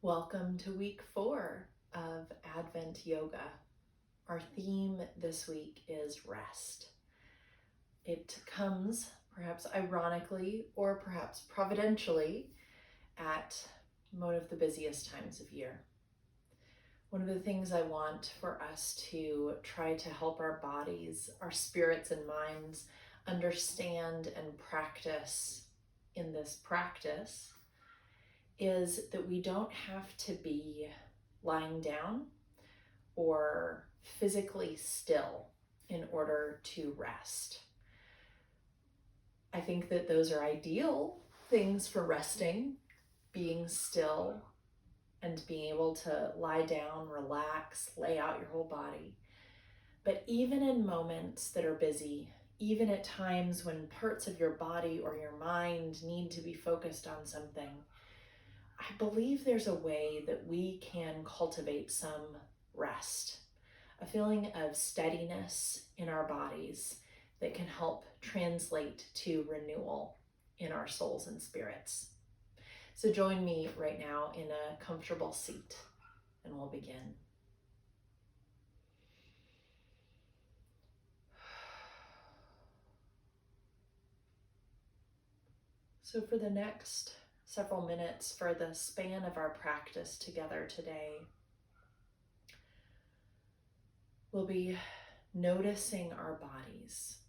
Welcome to week 4 of Advent Yoga. Our theme this week is rest. It comes, perhaps ironically or perhaps providentially, at one of the busiest times of year. One of the things I want for us to try to help our bodies, our spirits and minds understand and practice in this practice is that we don't have to be lying down or physically still in order to rest. I think that those are ideal things for resting, being still and being able to lie down, relax, lay out your whole body. But even in moments that are busy, even at times when parts of your body or your mind need to be focused on something, I believe there's a way that we can cultivate some rest, a feeling of steadiness in our bodies that can help translate to renewal in our souls and spirits. So join me right now in a comfortable seat and we'll begin. So for the next several minutes, for the span of our practice together today, we'll be noticing our bodies.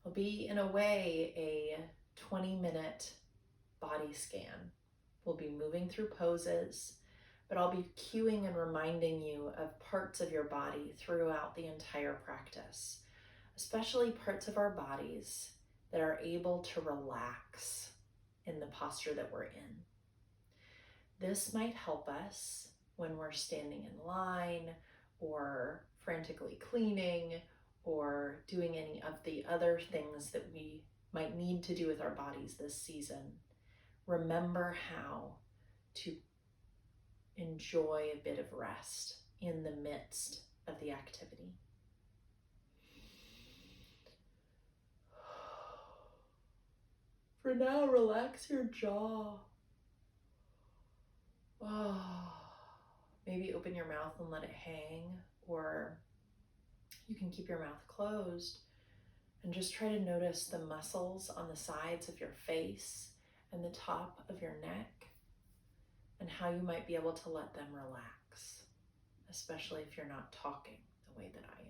It'll be, in a way, a 20-minute body scan. We'll be moving through poses, but I'll be cueing and reminding you of parts of your body throughout the entire practice, especially parts of our bodies that are able to relax in the posture that we're in. This might help us when we're standing in line or frantically cleaning or doing any of the other things that we might need to do with our bodies this season. Remember how to enjoy a bit of rest in the midst of the activity. For now, relax your jaw. Maybe open your mouth and let it hang, or you can keep your mouth closed and just try to notice the muscles on the sides of your face and the top of your neck and how you might be able to let them relax, especially if you're not talking the way that I am.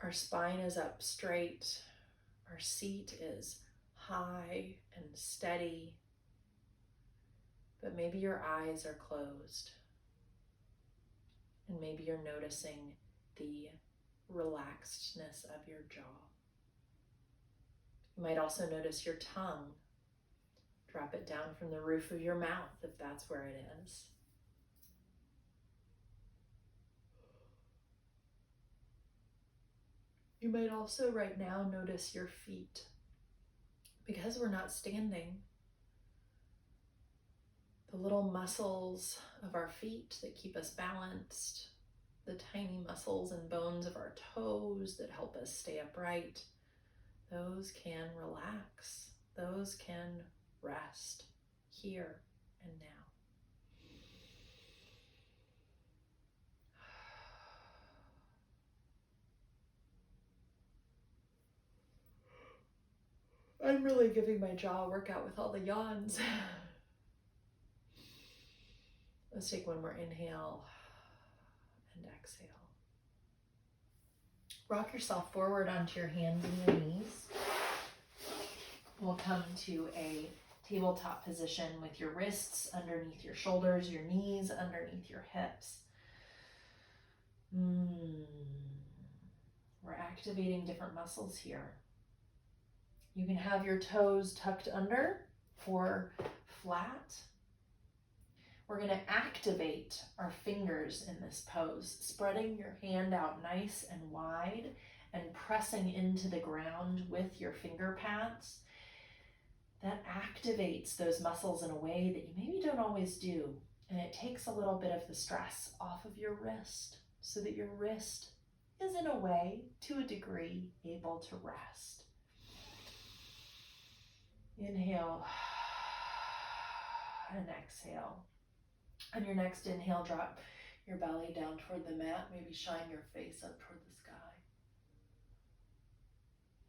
Our spine is up straight. Our seat is high and steady, but maybe your eyes are closed and maybe you're noticing the relaxedness of your jaw. You might also notice your tongue. Drop it down from the roof of your mouth if that's where it is. You might also right now notice your feet. Because we're not standing, the little muscles of our feet that keep us balanced, the tiny muscles and bones of our toes that help us stay upright, those can relax, those can rest here and now. I'm really giving my jaw a workout with all the yawns. Let's take one more inhale and exhale. Rock yourself forward onto your hands and your knees. We'll come to a tabletop position with your wrists underneath your shoulders, your knees underneath your hips. We're activating different muscles here. You can have your toes tucked under or flat. We're going to activate our fingers in this pose, spreading your hand out nice and wide and pressing into the ground with your finger pads. That activates those muscles in a way that you maybe don't always do. And it takes a little bit of the stress off of your wrist so that your wrist is in a way, to a degree, able to rest. Inhale and exhale. On your next inhale, drop your belly down toward the mat. Maybe shine your face up toward the sky.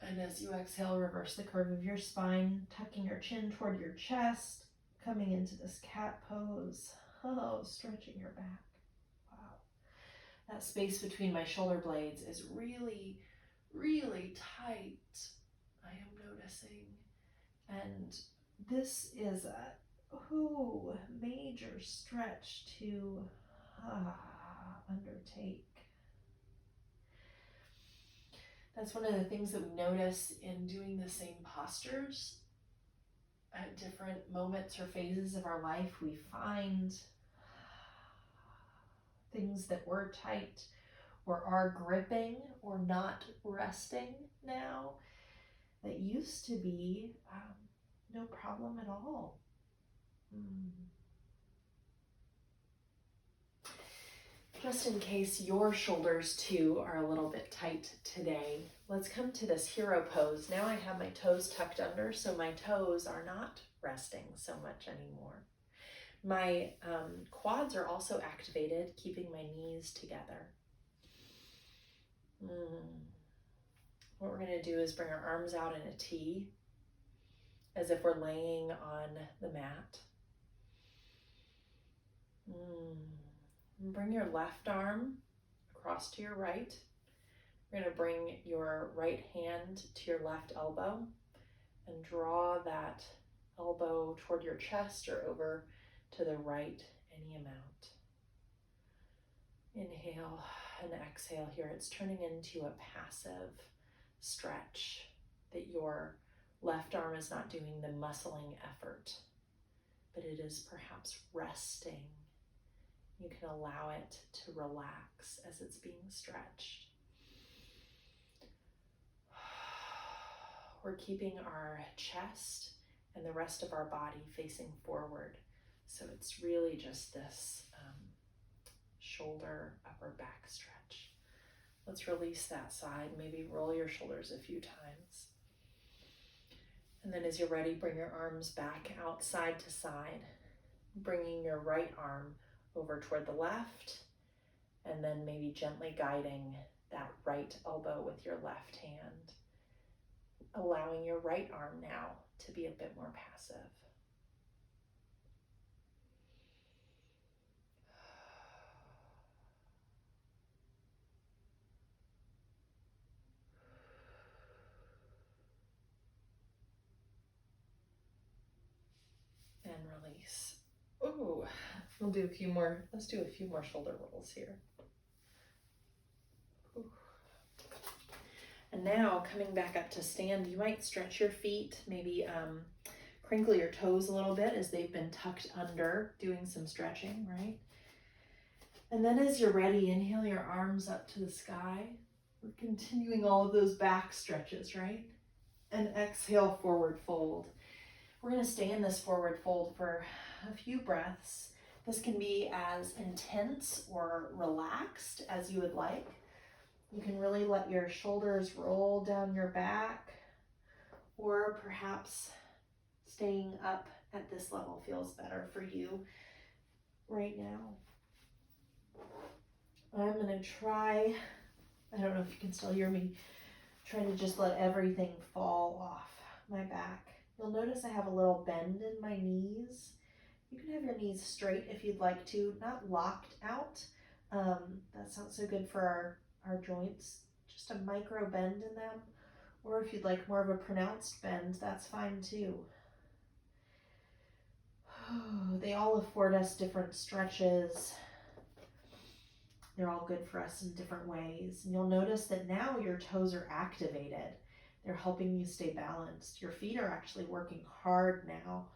And as you exhale, reverse the curve of your spine, tucking your chin toward your chest, coming into this cat pose. Oh, stretching your back. Wow. That space between my shoulder blades is really, really tight. I am noticing. And this is a major stretch to undertake. That's one of the things that we notice in doing the same postures. At different moments or phases of our life, we find things that were tight or are gripping or not resting now that used to be no problem at all. Just in case your shoulders too are a little bit tight today, let's come to this hero pose. Now I have my toes tucked under, so my toes are not resting so much anymore. My quads are also activated, keeping my knees together. What we're going to do is bring our arms out in a T, as if we're laying on the mat. Bring your left arm across to your right. You're going to bring your right hand to your left elbow and draw that elbow toward your chest or over to the right any amount. Inhale and exhale here. It's turning into a passive stretch, that your left arm is not doing the muscling effort, but it is perhaps resting. You can allow it to relax as it's being stretched. We're keeping our chest and the rest of our body facing forward. So it's really just this shoulder, upper back stretch. Let's release that side. Maybe roll your shoulders a few times. And then as you're ready, bring your arms back out side to side, bringing your right arm over toward the left, and then maybe gently guiding that right elbow with your left hand, allowing your right arm now to be a bit more passive. And release. Ooh, we'll do a few more. Let's do a few more shoulder rolls here. Ooh. And now coming back up to stand, you might stretch your feet, maybe crinkle your toes a little bit as they've been tucked under, doing some stretching, right? And then as you're ready, inhale your arms up to the sky. We're continuing all of those back stretches, right? And exhale, forward fold. We're going to stay in this forward fold for a few breaths. This can be as intense or relaxed as you would like. You can really let your shoulders roll down your back, or perhaps staying up at this level feels better for you right now. I'm going to try, I don't know if you can still hear me, trying to just let everything fall off my back. You'll notice I have a little bend in my knees. You can have your knees straight if you'd like to, not locked out. That's not so good for our joints. Just a micro bend in them. Or if you'd like more of a pronounced bend, that's fine too. They all afford us different stretches. They're all good for us in different ways. And you'll notice that now your toes are activated. They're helping you stay balanced. Your feet are actually working hard now.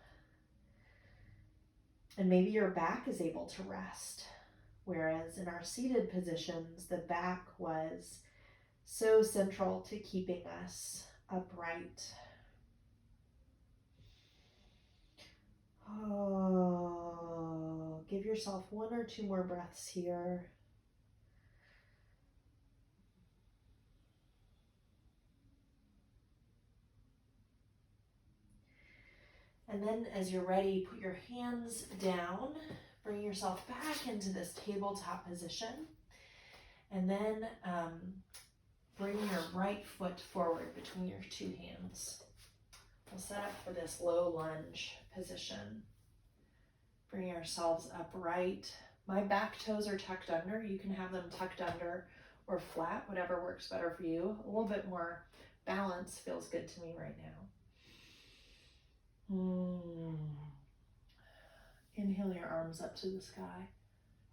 And maybe your back is able to rest. Whereas in our seated positions, the back was so central to keeping us upright. Oh, give yourself one or two more breaths here. And then as you're ready, put your hands down, bring yourself back into this tabletop position. And then bring your right foot forward between your two hands. We'll set up for this low lunge position. Bring yourselves upright. My back toes are tucked under. You can have them tucked under or flat, whatever works better for you. A little bit more balance feels good to me right now. Inhale your arms up to the sky.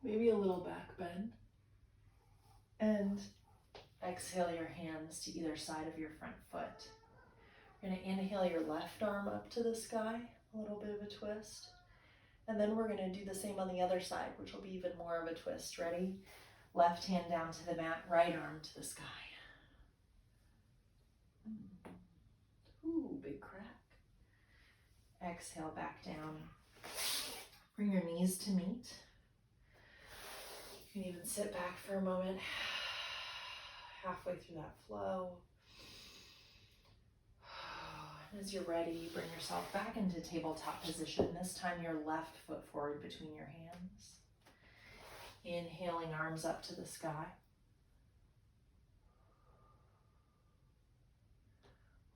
Maybe a little back bend. And exhale your hands to either side of your front foot. You're going to inhale your left arm up to the sky, a little bit of a twist. And then we're going to do the same on the other side, which will be even more of a twist. Ready? Left hand down to the mat, right arm to the sky. Ooh, big crack. Exhale back down. Bring your knees to meet. You can even sit back for a moment, halfway through that flow. As you're ready, bring yourself back into tabletop position. This time your left foot forward between your hands. Inhaling, arms up to the sky.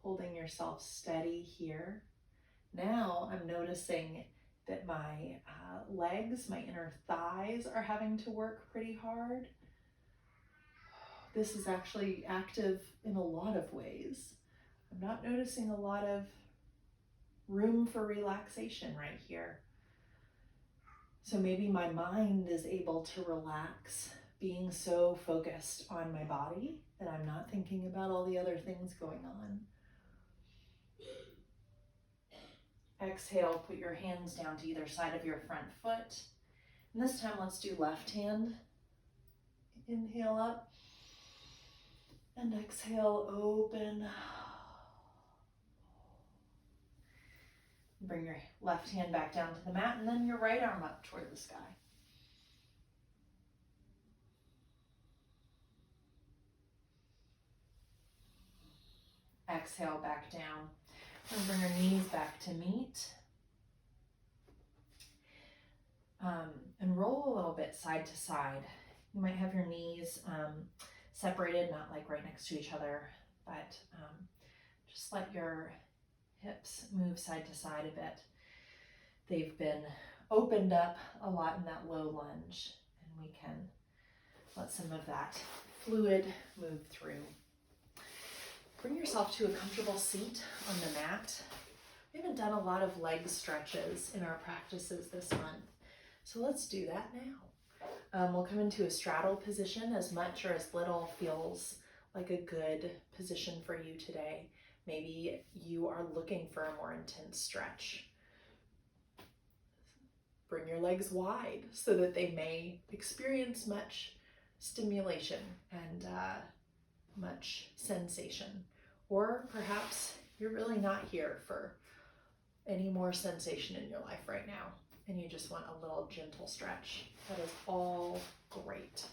Holding yourself steady here. Now I'm noticing that my legs, my inner thighs are having to work pretty hard. This is actually active in a lot of ways. I'm not noticing a lot of room for relaxation right here. So maybe my mind is able to relax, being so focused on my body that I'm not thinking about all the other things going on. Exhale, put your hands down to either side of your front foot. And this time let's do left hand. Inhale up. And exhale, open. Bring your left hand back down to the mat and then your right arm up toward the sky. Exhale back down. And bring your knees back to meet. And roll a little bit side to side. You might have your knees separated, not like right next to each other, but just let your hips move side to side a bit. They've been opened up a lot in that low lunge, and we can let some of that fluid move through. Bring yourself to a comfortable seat on the mat. We haven't done a lot of leg stretches in our practices this month, so let's do that now. We'll come into a straddle position. As much or as little feels like a good position for you today. Maybe you are looking for a more intense stretch. Bring your legs wide so that they may experience much stimulation and much sensation. Or perhaps you're really not here for any more sensation in your life right now, and you just want a little gentle stretch. That is all great.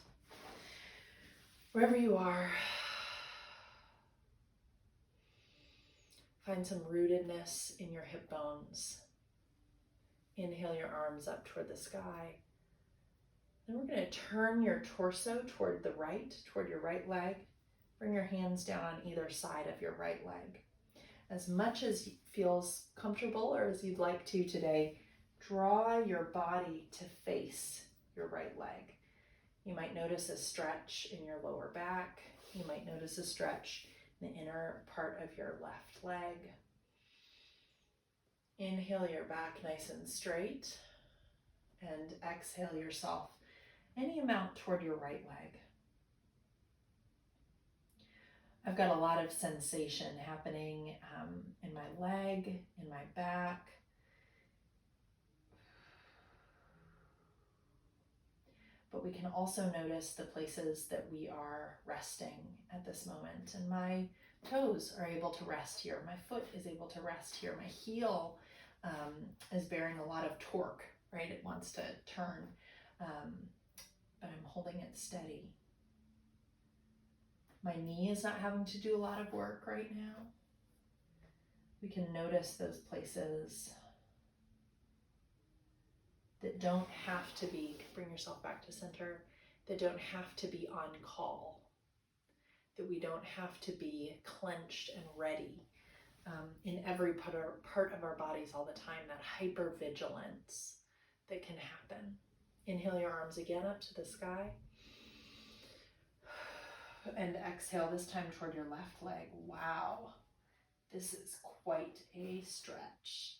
Wherever you are, find some rootedness in your hip bones. Inhale your arms up toward the sky. Then we're going to turn your torso toward the right, toward your right leg. Bring your hands down on either side of your right leg. As much as feels comfortable or as you'd like to today, draw your body to face your right leg. You might notice a stretch in your lower back. You might notice a stretch in the inner part of your left leg. Inhale your back nice and straight, and exhale yourself any amount toward your right leg. I've got a lot of sensation happening in my leg, in my back. But we can also notice the places that we are resting at this moment. And my toes are able to rest here. My foot is able to rest here. My heel is bearing a lot of torque, right? It wants to turn, but I'm holding it steady. My knee is not having to do a lot of work right now. We can notice those places that don't have to be, bring yourself back to center, that don't have to be on call, that we don't have to be clenched and ready in every part of our bodies all the time, that hypervigilance that can happen. Inhale your arms again up to the sky. And exhale this time toward your left leg. Wow, this is quite a stretch.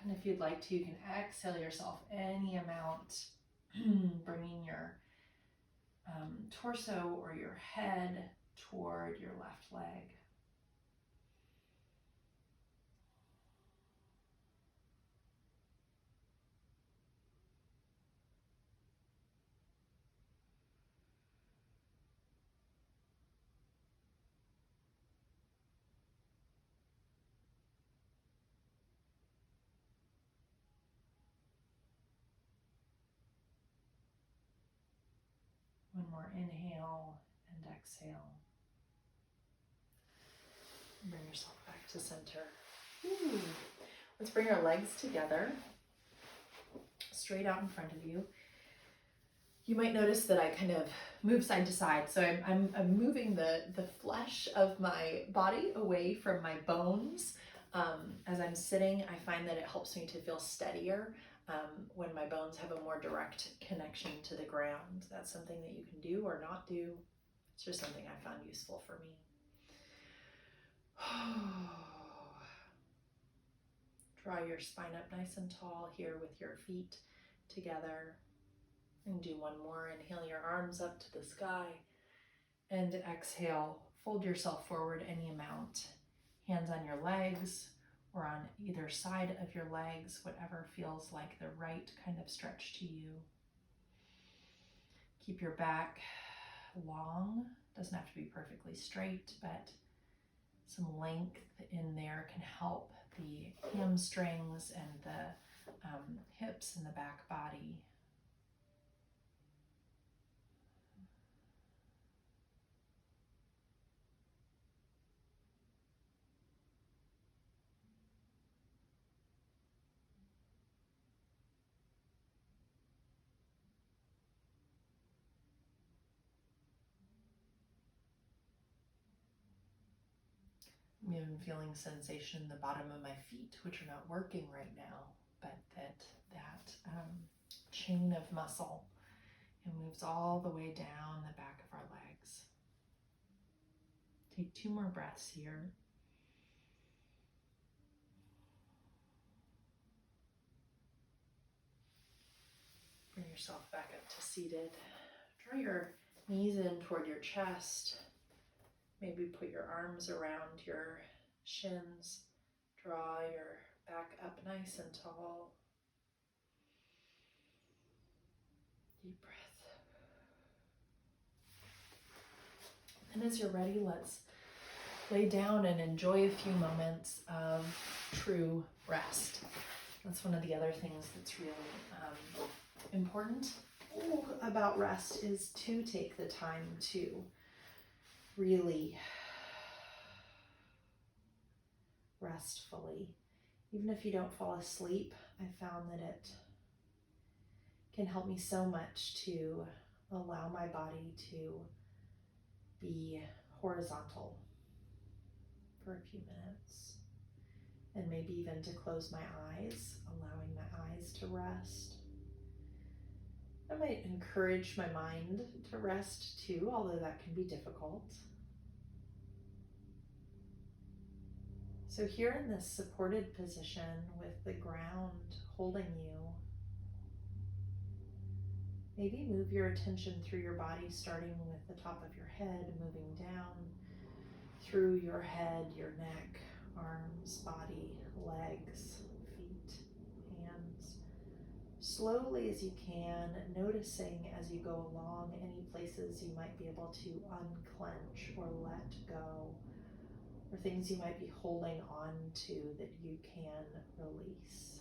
And if you'd like to, you can exhale yourself any amount, bringing your torso or your head toward your left leg. One more inhale and exhale. Bring yourself back to center. Let's bring our legs together, straight out in front of you. You might notice that I kind of move side to side. So I'm moving the flesh of my body away from my bones. As I'm sitting, I find that it helps me to feel steadier when my bones have a more direct connection to the ground. That's something that you can do or not do. It's just something I found useful for me. Draw your spine up nice and tall here with your feet together. And do one more. Inhale your arms up to the sky. And exhale, fold yourself forward any amount. Hands on your legs or on either side of your legs, whatever feels like the right kind of stretch to you. Keep your back long. Doesn't have to be perfectly straight, but some length in there can help the hamstrings and the hips and the back body. I'm even feeling sensation in the bottom of my feet, which are not working right now, but that chain of muscle, it moves all the way down the back of our legs. Take 2 more breaths here. Bring yourself back up to seated. Draw your knees in toward your chest. Maybe put your arms around your shins. Draw your back up nice and tall. Deep breath. And as you're ready, let's lay down and enjoy a few moments of true rest. That's one of the other things that's really important about rest, is to take the time to really rest fully. Even if you don't fall asleep, I found that it can help me so much to allow my body to be horizontal for a few minutes, and maybe even to close my eyes, allowing my eyes to rest. I might encourage my mind to rest too, although that can be difficult. So here in this supported position with the ground holding you, maybe move your attention through your body, starting with the top of your head, moving down through your head, your neck, arms, body, legs, feet, hands. Slowly as you can, noticing as you go along any places you might be able to unclench or let go, or things you might be holding on to that you can release.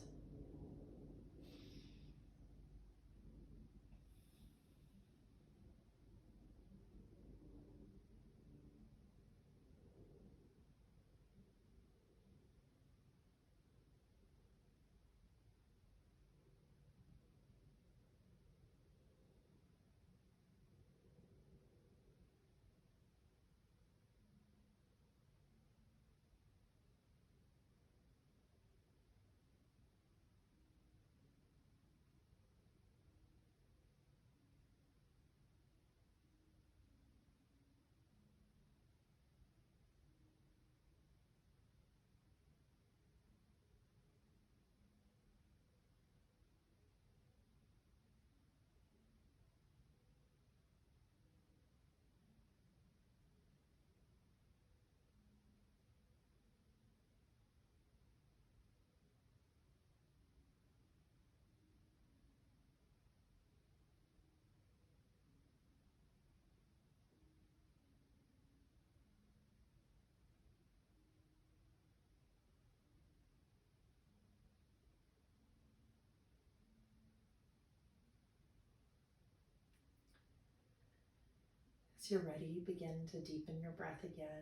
As you're ready, begin to deepen your breath again.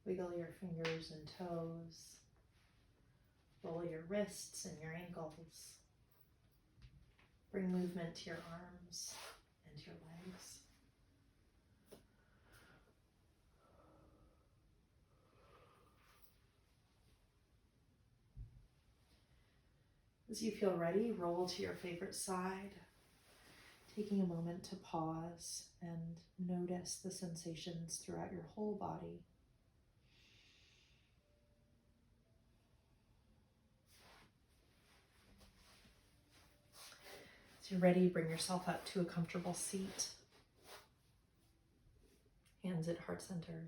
Wiggle your fingers and toes. Roll your wrists and your ankles. Bring movement to your arms and your legs. As you feel ready, roll to your favorite side, taking a moment to pause and notice the sensations throughout your whole body. As you're ready, bring yourself up to a comfortable seat. Hands at heart center.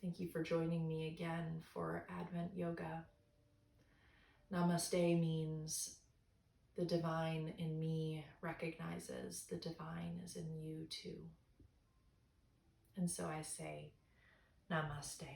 Thank you for joining me again for Advent Yoga. Namaste means the divine in me recognizes the divine is in you too. And so I say, Namaste.